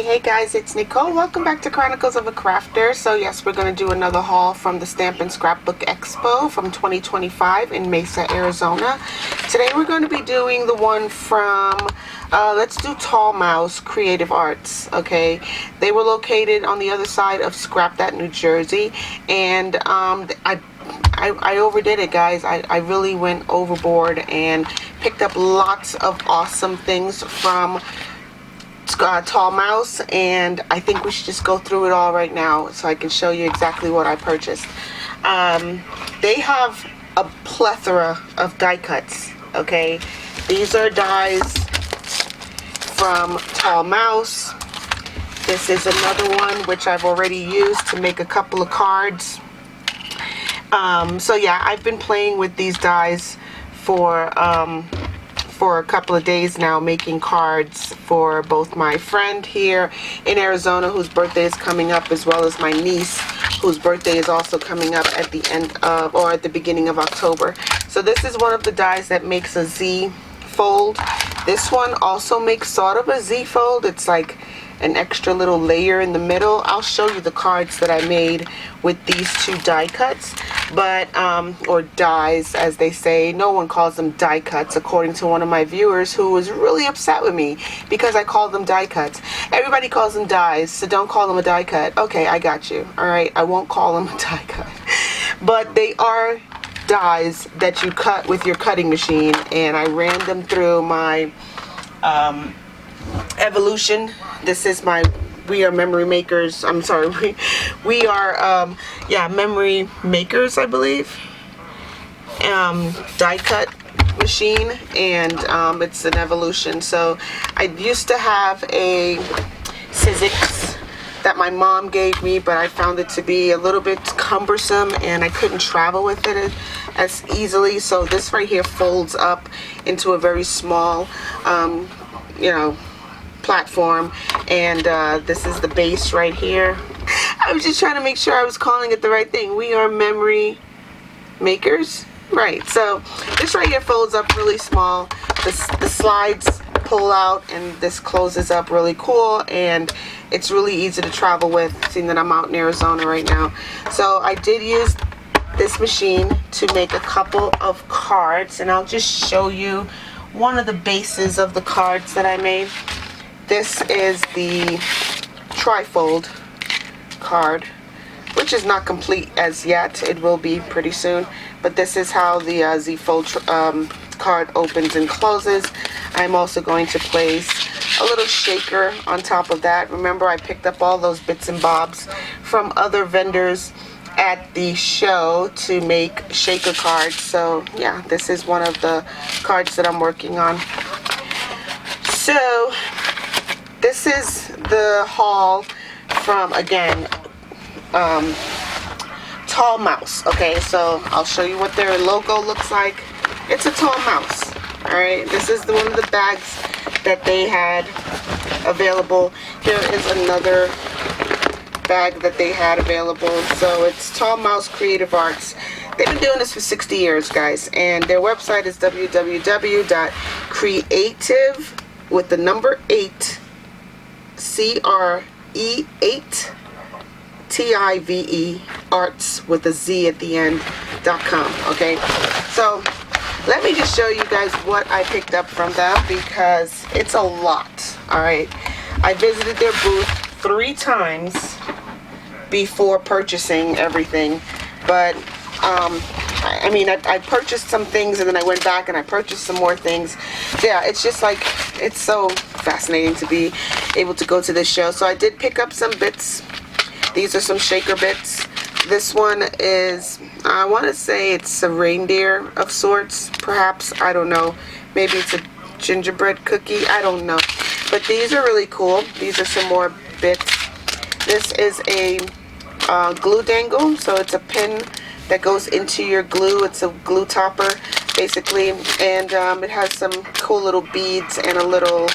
Hey guys, it's Nicole. Welcome back to Chronicles of a Crafter. So yes, we're going to do another haul from the Stamp Scrapbook Expo from 2025 in Mesa, Arizona. Today we're going to be doing the one from, let's do Mouse Cre8tive Artz, okay? They were located on the other side of Scrap That, New Jersey, and I overdid it, guys. I really went overboard and picked up lots of awesome things from Mouse, and I think we should just go through it all right now so I can show you exactly what I purchased. They have a plethora of die cuts, okay? These are dies from Mouse. This is another one which I've already used to make a couple of cards. So yeah, I've been playing with these dies for a couple of days now, making cards for both my friend here in Arizona whose birthday is coming up, as well as my niece whose birthday is also coming up at the end of, or at the beginning of October. So this is one of the dies that makes a Z fold. This one also makes sort of a Z fold. It's like an extra little layer in the middle. I'll show you the cards that I made with these two die cuts, but or dies as they say. No one calls them die cuts, according to one of my viewers who was really upset with me because I called them die cuts. Everybody calls them dies, so don't call them a die cut. Okay, I got you. All right, I won't call them a die cut, but they are dies that you cut with your cutting machine, and I ran them through my evolution. This is my We Are Memory Makers. I'm sorry, we are yeah, memory makers, I believe. Die cut machine, and it's an evolution. So I used to have a Sizzix that my mom gave me, but I found it to be a little bit cumbersome and I couldn't travel with it as easily. So this right here folds up into a very small you know, platform, and this is the base right here. I was just trying to make sure I was calling it the right thing. We are memory makers, right? So this right here folds up really small. The slides pull out and this closes up really cool, and it's really easy to travel with, seeing that I'm out in Arizona right now. So I did use this machine to make a couple of cards, and I'll just show you one of the bases of the cards that I made. This is the trifold card, which is not complete as yet. It will be pretty soon, but this is how the Z fold card opens and closes. I'm also going to place a little shaker on top of that. Remember, I picked up all those bits and bobs from other vendors at the show to make shaker cards. So yeah, this is one of the cards that I'm working on. So this is the haul from, again, Mouse. Okay, so I'll show you what their logo looks like. It's a Mouse. All right, this is one of the bags that they had available. Here is another bag that they had available. So it's Mouse Cre8tive Artz. They've been doing this for 60 years, guys, and their website is www.creative with the number 8 CRE8 TIVE Arts with a Z at the end.com. Okay, so let me just show you guys what I picked up from them, because it's a lot. All right, I visited their booth 3 times before purchasing everything, but I mean, I purchased some things and then I went back and I purchased some more things. Yeah, it's just like, it's so fascinating to be able to go to this show. So I did pick up some bits. These are some shaker bits. This one is, I want to say it's a reindeer of sorts, perhaps. I don't know. Maybe it's a gingerbread cookie. I don't know. But these are really cool. These are some more bits. This is a glue dangle. So it's a pin that goes into your glue. It's a glue topper, basically. And it has some cool little beads and a little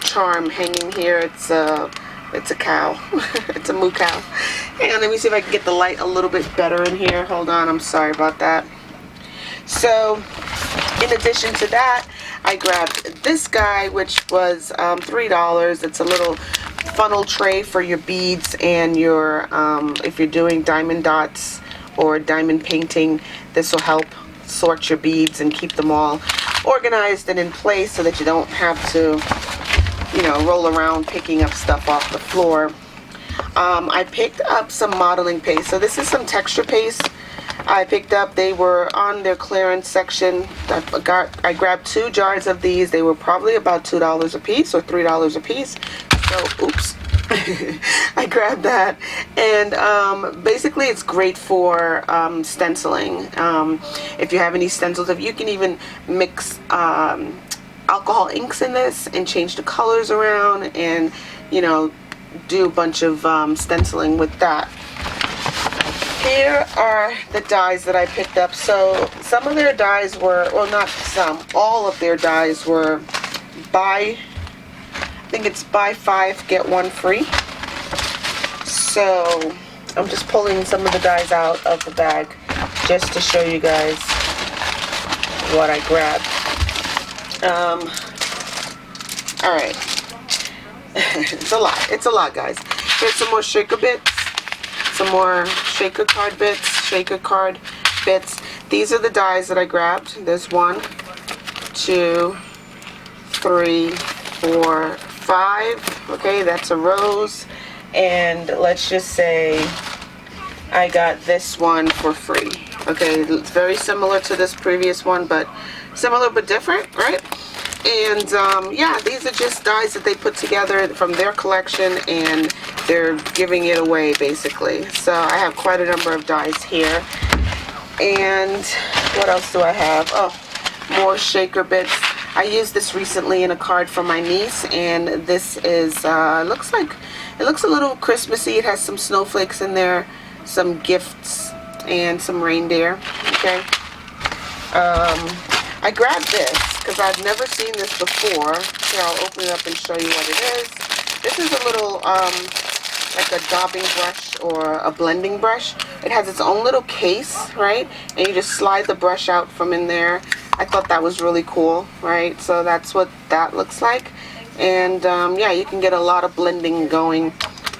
charm hanging here. It's a cow. It's a moo cow. Hang on, let me see if I can get the light a little bit better in here. Hold on, I'm sorry about that. So in addition to that, I grabbed this guy, which was $3. It's a little funnel tray for your beads and your, if you're doing diamond dots or diamond painting, this will help sort your beads and keep them all organized and in place so that you don't have to, you know, roll around picking up stuff off the floor. I picked up some modeling paste. So this is some texture paste I picked up. They were on their clearance section. I grabbed 2 jars of these. They were probably about $2 a piece or $3 a piece. So, oops. I grabbed that, and basically it's great for stenciling. If you have any stencils, if you can even mix alcohol inks in this and change the colors around, and you know, do a bunch of stenciling with that. Here are the dies that I picked up. So some of their dies were, well, not some, all of their dies were I think it's buy 5 get 1 free. So I'm just pulling some of the dies out of the bag just to show you guys what I grabbed. All right. It's a lot, guys. Here's some more shaker bits, some more shaker card bits. These are the dies that I grabbed. There's 1, 2, 3, 4, 5. Okay, that's a rose. And let's just say I got this one for free. Okay, it's very similar to this previous one, but similar but different, right? And yeah, these are just dies that they put together from their collection, and they're giving it away basically. So I have quite a number of dies here. And what else do I have? Oh, more shaker bits. I used this recently in a card for my niece, and this is it looks a little Christmassy. It has some snowflakes in there, some gifts, and some reindeer. Okay. I grabbed this because I've never seen this before. Here, I'll open it up and show you what it is. This is a little like a daubing brush or a blending brush. It has its own little case, right? And you just slide the brush out from in there. I thought that was really cool, right? So that's what that looks like. And yeah, you can get a lot of blending going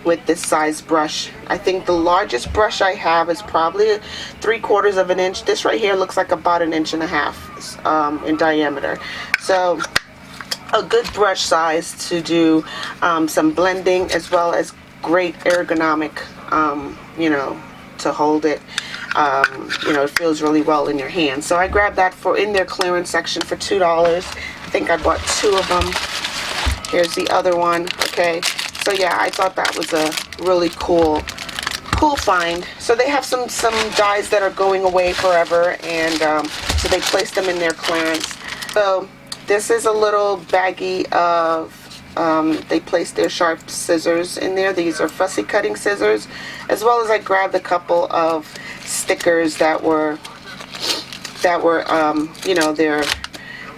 with this size brush. I think the largest brush I have is probably 3/4 of an inch. This right here looks like about 1.5 inches in diameter. So a good brush size to do some blending, as well as great ergonomic, you know, to hold it. You know, it feels really well in your hand. So I grabbed that for in their clearance section for $2. I think I bought 2 of them. Here's the other one. Okay, so yeah, I thought that was a really cool find. So they have some dies that are going away forever, and so they placed them in their clearance. So this is a little baggie of they placed their sharp scissors in there. These are fussy cutting scissors, as well as I grabbed a couple of stickers that were you know, they're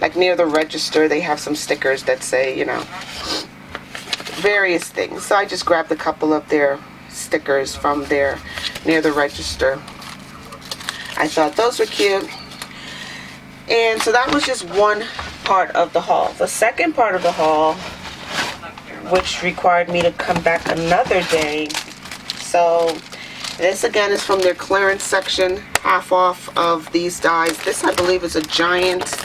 like near the register. They have some stickers that say, you know, various things. So I just grabbed a couple of their stickers from there near the register. I thought those were cute. And so that was just one part of the haul. The second part of the haul, which required me to come back another day. So this again is from their clearance section, half off of these dies. This I believe is a giant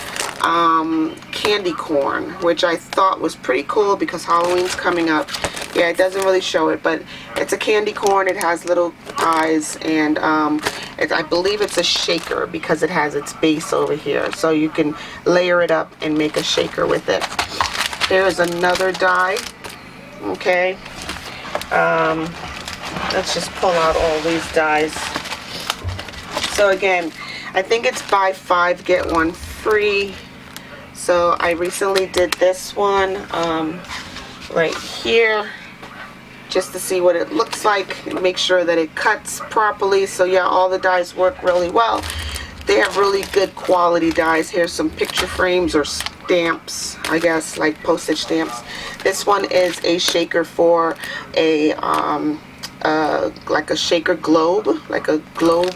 candy corn, which I thought was pretty cool because Halloween's coming up. Yeah, it doesn't really show it, but it's a candy corn. It has little eyes, and I believe it's a shaker because it has its base over here, so you can layer it up and make a shaker with it. Here's another die. Okay, let's just pull out all these dies. So again, I think it's buy 5 get 1 free. So I recently did this one right here, just to see what it looks like and make sure that it cuts properly. So yeah, all the dies work really well. They have really good quality dies. Here's some picture frames or stamps, I guess, like postage stamps. This one is a shaker for a like a shaker globe, like a globe,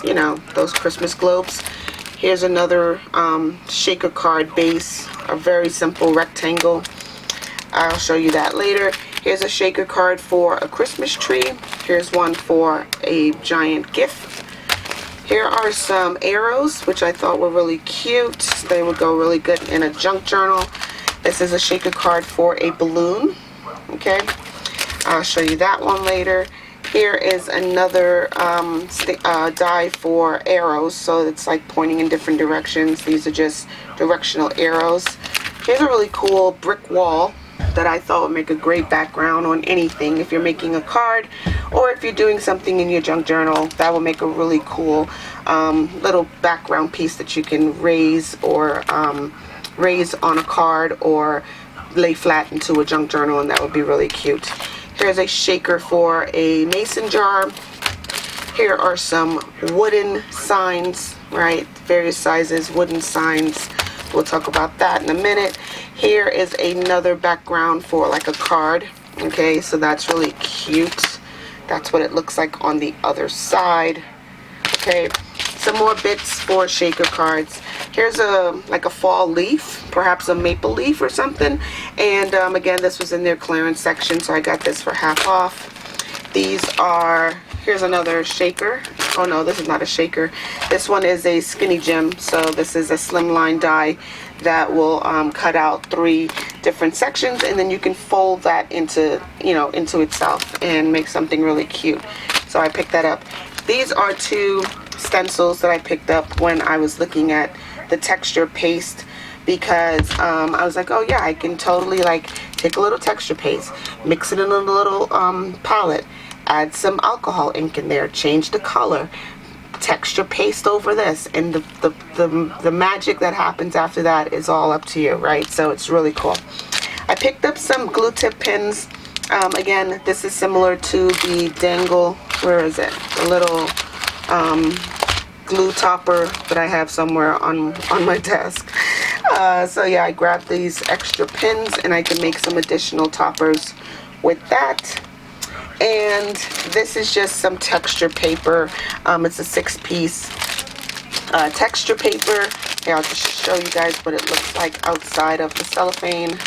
you know, those Christmas globes. Here's another shaker card base a very simple rectangle. I'll show you that later. Here's a shaker card for a Christmas tree. Here's one for a giant gift. Here are some arrows, which I thought were really cute. They would go really good in a junk journal. This is a shaker card for a balloon. Okay, I'll show you that one later. Here is another die for arrows, so it's like pointing in different directions. These are just directional arrows. Here's a really cool brick wall that I thought would make a great background on anything. If you're making a card or if you're doing something in your junk journal, that will make a really cool little background piece that you can raise or raise on a card or lay flat into a junk journal, and that would be really cute. Here's a shaker for a mason jar. Here are some wooden signs, right? Various sizes, wooden signs. We'll talk about that in a minute. Here is another background for like a card. Okay, so that's really cute. That's what it looks like on the other side. Okay, some more bits for shaker cards. Here's like a fall leaf, perhaps a maple leaf or something. And again, this was in their clearance section, so I got this for half off. These are, here's another shaker. Oh no, this is not a shaker. This one is a skinny gem. So this is a slimline die that will cut out 3 different sections, and then you can fold that into, into itself and make something really cute. So I picked that up. These are 2 stencils that I picked up when I was looking at the texture paste, because I was like, oh yeah, I can totally like take a little texture paste, mix it in a little palette, add some alcohol ink in there, change the color, texture paste over this, and the magic that happens after that is all up to you, right? So it's really cool. I picked up some glue tip pins. Again, this is similar to the dangle, where is it? The little glue topper that I have somewhere on my desk. So yeah, I grabbed these extra pins and I can make some additional toppers with that. And this is just some texture paper. It's a 6-piece texture paper. Here, I'll just show you guys what it looks like outside of the cellophane.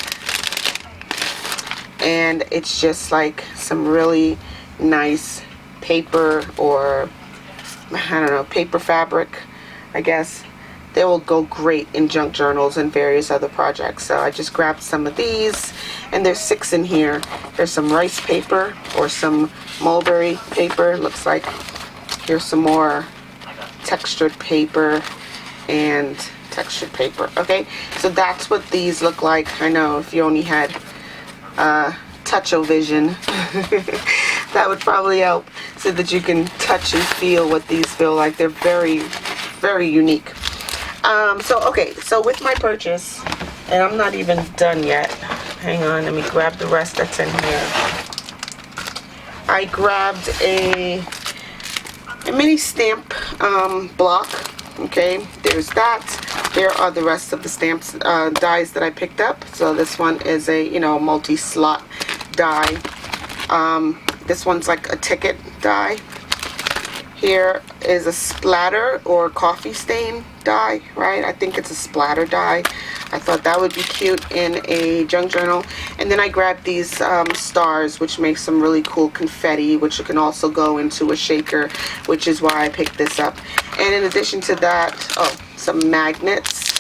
And it's just like some really nice paper, or I don't know, paper fabric, I guess. They will go great in junk journals and various other projects. So I just grabbed some of these, and there's 6 in here. There's some rice paper or some mulberry paper, looks like. Here's some more textured paper and textured paper. Okay, so that's what these look like. I know if you only had touch-o-vision, that would probably help, so that you can touch and feel what these feel like. They're very, very unique. Okay, so with my purchase, and I'm not even done yet. Hang on, let me grab the rest that's in here. I grabbed a mini stamp block. Okay, there's that. Here are the rest of the stamps dies that I picked up. So this one is a multi-slot die. This one's like a ticket die. Here is a splatter or coffee stain die, right? I think it's a splatter die. I thought that would be cute in a junk journal. And then I grabbed these stars, which makes some really cool confetti, which can also go into a shaker, which is why I picked this up. And in addition to that, some magnets.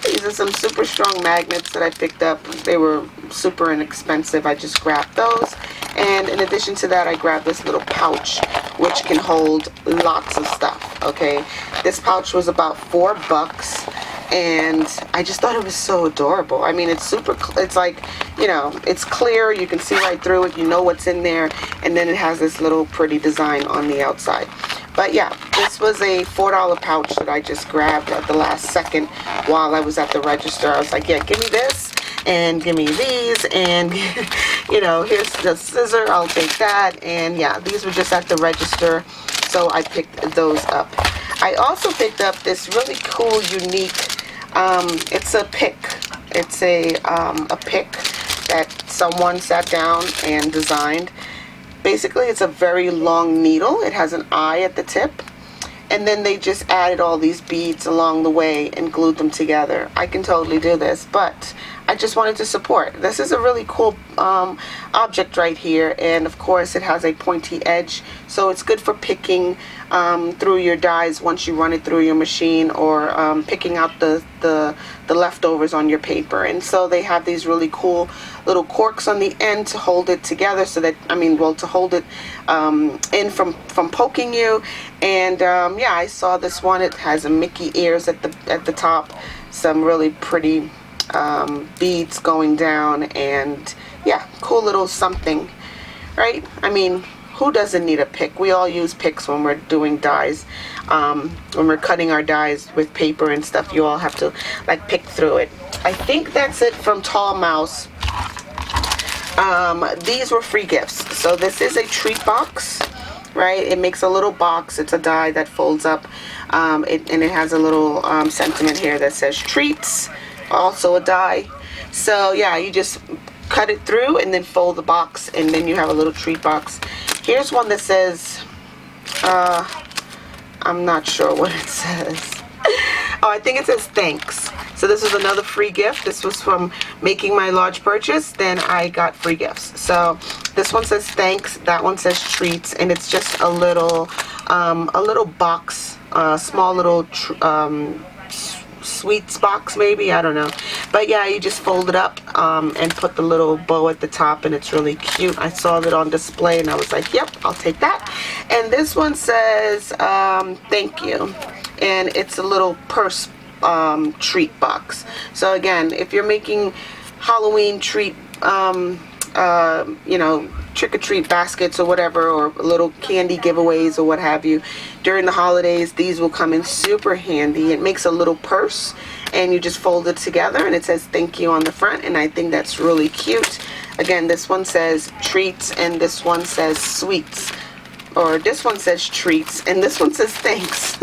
These are some super strong magnets that I picked up. They were super inexpensive. I just grabbed those. And in addition to that, I grabbed this little pouch, which can hold lots of stuff. Okay, this pouch was about $4, and I just thought it was so adorable. I mean, it's super, it's like, it's clear, you can see right through it, you know what's in there, and then it has this little pretty design on the outside. But yeah, this was a $4 pouch that I just grabbed at the last second while I was at the register. I was like, yeah, give me this, and give me these, and here's the scissor, I'll take that. And yeah, these were just at the register, so I picked those up. I also picked up this really cool, unique, it's a pick. It's a pick that someone sat down and designed. Basically, it's a very long needle. It has an eye at the tip, and then they just added all these beads along the way and glued them together. I can totally do this, but I just wanted to support. This is a really cool object right here, and of course it has a pointy edge, so it's good for picking through your dies once you run it through your machine, or picking out the leftovers on your paper. And so they have these really cool little corks on the end to hold it together, so that, I mean, well, to hold it in from poking you. And yeah, I saw this one. It has a Mickey ears at the top, some really pretty beads going down, and yeah, cool little something, right? I mean, who doesn't need a pick? We all use picks when we're doing dies, when we're cutting our dies with paper and stuff. You all have to like pick through it. I think that's it from Tall Mouse. These were free gifts. So this is a treat box, right? It makes a little box. It's a die that folds up, and it has a little sentiment here that says treats, also a die. So yeah, you just cut it through and then fold the box, and then you have a little treat box. Here's one that says, I'm not sure what it says. Oh, I think it says thanks. So this is another free gift. This was from making my large purchase. Then I got free gifts. So this one says thanks. That one says treats, and it's just a little box, small little sweets box, maybe, I don't know. But yeah, you just fold it up and put the little bow at the top, and it's really cute. I saw it on display and I was like, yep, I'll take that. And this one says thank you, and it's a little purse treat box. So again, if you're making Halloween treat you know, trick-or-treat baskets or whatever, or little candy giveaways or what have you during the holidays, these will come in super handy. It makes a little purse, and you just fold it together, and it says thank you on the front, and I think that's really cute. Again, this one says treats, and this one says sweets, or this one says treats, and this one says thanks.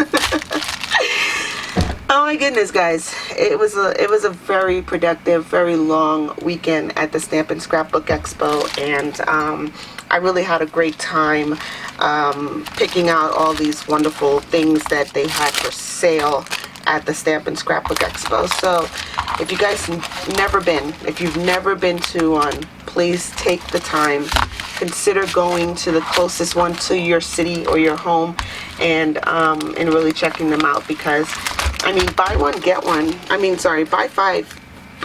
Oh my goodness, guys, it was a very productive, very long weekend at the Stamp and Scrapbook Expo, and I really had a great time picking out all these wonderful things that they had for sale at the Stamp and Scrapbook Expo. So if you guys if you've never been to one, please take the time. Consider going to the closest one to your city or your home, and really checking them out, because I mean, buy one, get one. I mean, sorry, buy five.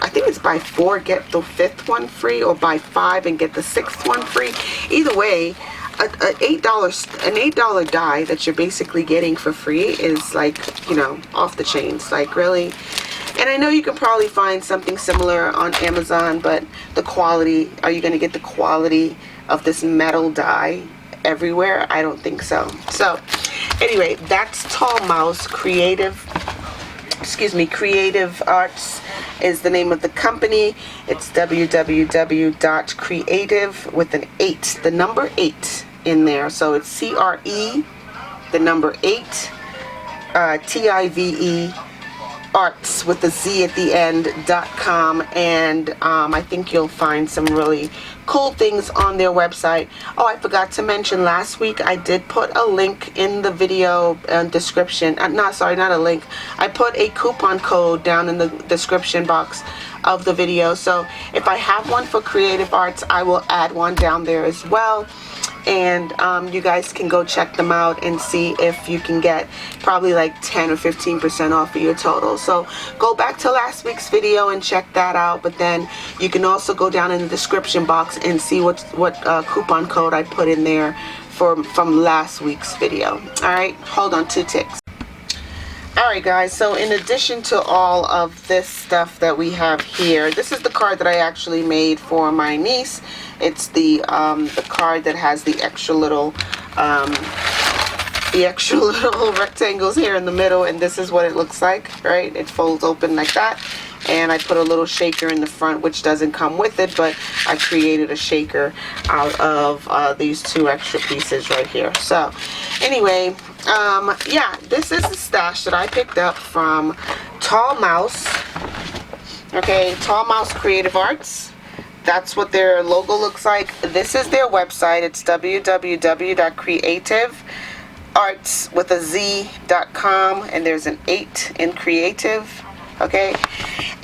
I think it's buy four, get the fifth one free, or buy five and get the sixth one free. Either way, an $8 die that you're basically getting for free is like, you know, off the chains. Like, really. And I know you can probably find something similar on Amazon, but the quality, are you going to get the quality of this metal die everywhere? I don't think so. So anyway, that's Tall Mouse Cre8tive Artz is the name of the company. It's www.cre8tive with an 8, the number 8 in there. So it's CRE, the number 8, TIVE Artz with a Z at the end .com, and I think you'll find some really cool things on their website. Oh, I forgot to mention, last week I did put a link in the video description. Not a link. I put a coupon code down in the description box of the video. So if I have one for Cre8tive Artz, I will add one down there as well. And you guys can go check them out and see if you can get probably like 10 or 15% off of your total. So go back to last week's video and check that out. But then you can also go down in the description box and see what coupon code I put in there from last week's video. All right, hold on, 2 ticks. Alright guys, so in addition to all of this stuff that we have here, this is the card that I actually made for my niece. It's the card that has the extra little rectangles here in the middle, and this is what it looks like, right? It folds open like that, and I put a little shaker in the front, which doesn't come with it, but I created a shaker out of these 2 extra pieces right here. So anyway, yeah, this is the stash that I picked up from Tall Mouse. Okay, Tall Mouse Cre8tive Artz. That's what their logo looks like. This is their website. It's www.creative Artz with a Z.com, and there's an 8 in creative. Okay,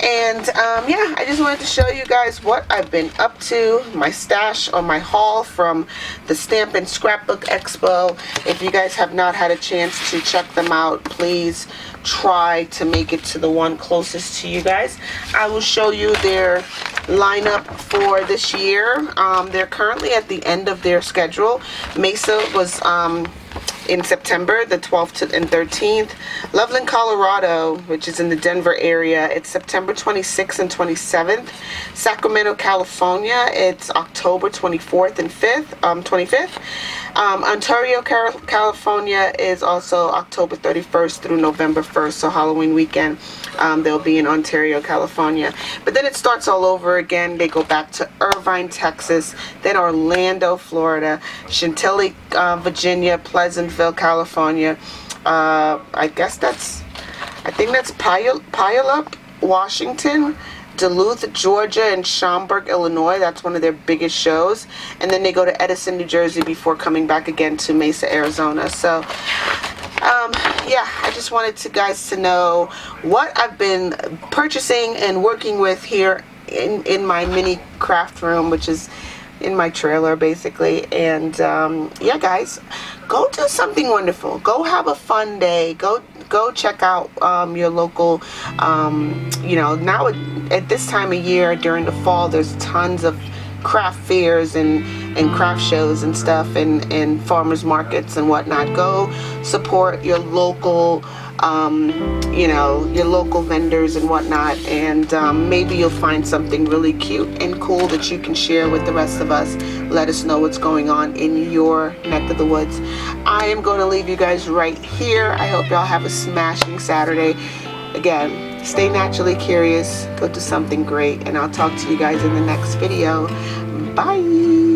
and yeah, I just wanted to show you guys what I've been up to, my stash or my haul from the Stamp and Scrapbook Expo. If you guys have not had a chance to check them out, please try to make it to the one closest to you guys. I will show you their lineup for this year. They're currently at the end of their schedule. Mesa was in September, the 12th and 13th. Loveland, Colorado, which is in the Denver area, it's September 26th and 27th. Sacramento, California, it's October 24th and 25th. Ontario, California is also October 31st through November 1st, so Halloween weekend. They'll be in Ontario, California. But then it starts all over again. They go back to Irvine, Texas, then Orlando, Florida, Chantilly, Virginia, Pleasantville, California. I think that's Puyallup, Washington, Duluth, Georgia, and Schaumburg, Illinois. That's one of their biggest shows. And then they go to Edison, New Jersey before coming back again to Mesa, Arizona. So yeah, I just wanted to guys to know what I've been purchasing and working with here in my mini craft room, which is in my trailer basically. And yeah, guys, go do something wonderful. Go have a fun day. Go check out your local, you know, now at this time of year during the fall, there's tons of craft fairs and craft shows and stuff, and farmers markets and whatnot. Go support your local, you know, your local vendors and whatnot, and maybe you'll find something really cute and cool that you can share with the rest of us. Let us know what's going on in your neck of the woods. I am going to leave you guys right here. I hope y'all have a smashing Saturday. Again, stay naturally curious, go do something great, and I'll talk to you guys in the next video. Bye.